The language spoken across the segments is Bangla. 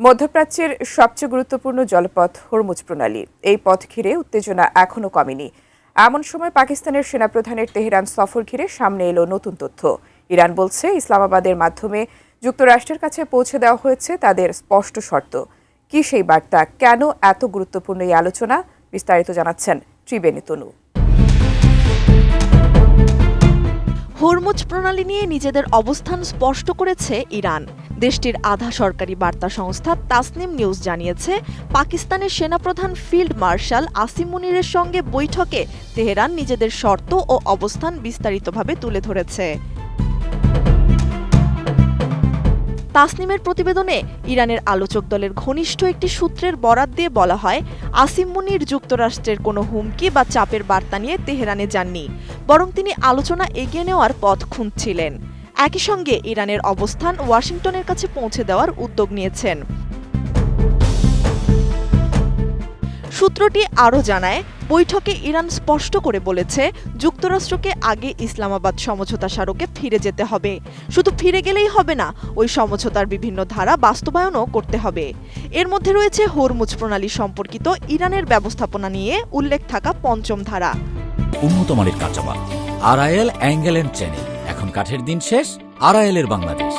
মধ্যপ্রাচ্যের সবচেয়ে গুরুত্বপূর্ণ জলপথ হরমুজ প্রণালী। এই পথ ঘিরে উত্তেজনা এখনো কমেনি। এমন সময় পাকিস্তানের সেনাপ্রধানের তেহরান সফর ঘিরে সামনে এলো নতুন তথ্য। ইরান বলছে, ইসলামাবাদের মাধ্যমে যুক্তরাষ্ট্রের কাছে পৌঁছে দেওয়া হয়েছে তাদের স্পষ্ট শর্ত। কি সেই বার্তা, কেন এত গুরুত্বপূর্ণ এই আলোচনা, বিস্তারিত জানাচ্ছেন ত্রিবেণী তনু। হরমুজ প্রণালী নিয়ে নিজেদের অবস্থান স্পষ্ট করেছে ইরান। দেশটির আধা সরকারি বার্তা সংস্থা তাসনিম নিউজ জানিয়েছে, পাকিস্তানের সেনাপ্রধান ফিল্ড মার্শাল আসিম মুনিরের সঙ্গে বৈঠকে তেহরান নিজেদের শর্ত ও অবস্থান বিস্তারিতভাবে তুলে ধরেছে। তাসনিমের প্রতিবেদনে ইরানের আলোচক দলের ঘনিষ্ঠ একটি সূত্রের বরাত দিয়ে বলা হয়, আসিম মুনির যুক্তরাষ্ট্রের কোনো হুমকি বা চাপের বার্তা নিয়ে তেহরানে যাননি, বরং তিনি আলোচনা এগিয়ে নেওয়ার পথ খুঁজছিলেন। একই সঙ্গে ইরানের অবস্থান ওয়াশিংটনের কাছে পৌঁছে দেওয়ার উদ্যোগ নিয়েছেন। সূত্রটি আরও জানায়, বৈঠকে ইরান স্পষ্ট করে বলেছে, যুক্তরাষ্ট্রকে আগে ইসলামাবাদ সমঝোতা স্মারকে ফিরে যেতে হবে। শুধু ফিরে গেলেই হবে না, ওই সমঝোতার বিভিন্ন ধারা বাস্তবায়নও করতে হবে। এর মধ্যে রয়েছে হরমুজ প্রণালী সম্পর্কিত ইরানের ব্যবস্থাপনা নিয়ে উল্লেখ থাকা পঞ্চম ধারা। উন্নত মানের কাঁচামাল, আরআইএল অ্যাঙ্গেল এন্ড চ্যানেল। এখন কাঠের দিন শেষ, আরআইএল-এর বাংলাদেশ।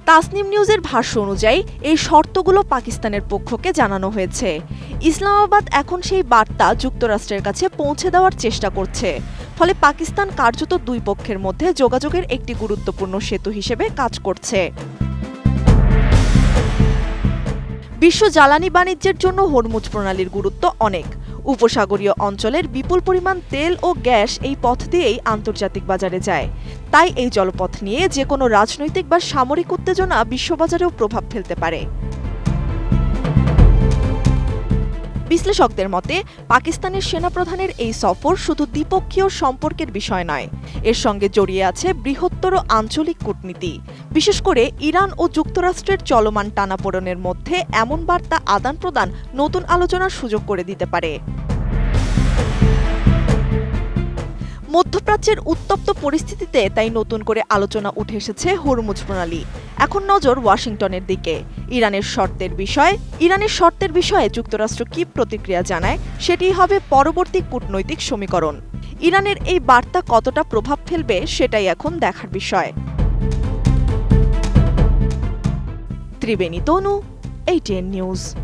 তাসনিম নিউজের ভাষ্য অনুযায়ী এই শর্তগুলো পাকিস্তানের পক্ষকে জানানো হয়েছে। ইসলামাবাদ এখন সেই বার্তা যুক্তরাষ্ট্রের কাছে পৌঁছে দেওয়ার চেষ্টা করছে। ফলে পাকিস্তান কার্যত দুই পক্ষের মধ্যে যোগাযোগের একটি গুরুত্বপূর্ণ সেতু হিসেবে কাজ করছে। বিশ্ব জ্বালানি বাণিজ্যের জন্য হরমুজ প্রণালীর গুরুত্ব অনেক। উপসাগরীয় অঞ্চলের বিপুল পরিমাণ তেল ও গ্যাস এই পথ দিয়েই আন্তর্জাতিক বাজারে যায়। তাই এই জলপথ নিয়ে যে কোনো রাজনৈতিক বা সামরিক উত্তেজনা বিশ্ববাজারেও প্রভাব ফেলতে পারে। বিশ্লেষকদের মতে, পাকিস্তানের সেনাপ্রধানের এই সফর শুধু দ্বিপক্ষীয় সম্পর্কের বিষয় নয়, এর সঙ্গে জড়িয়ে আছে বৃহত্তর আঞ্চলিক কূটনীতি। বিশেষ করে ইরান ও যুক্তরাষ্ট্রের চলমান টানাপোড়েনের মধ্যে এমন বার্তা আদান প্রদান নতুন আলোচনার সুযোগ করে দিতে পারে। মধ্যপ্রাচ্যের উত্তপ্ত পরিস্থিতিতে তাই নতুন করে আলোচনা উঠে এসেছে হরমুজ প্রণালী। এখন নজর ওয়াশিংটনের দিকে। ইরানের শর্তের বিষয়ে যুক্তরাষ্ট্র কি প্রতিক্রিয়া জানায়, সেটিই হবে পরবর্তী কূটনৈতিক সমীকরণ। ইরানের এই বার্তা কতটা প্রভাব ফেলবে, সেটাই এখন দেখার বিষয়। ত্রিবেণী তনু, ATN নিউজ।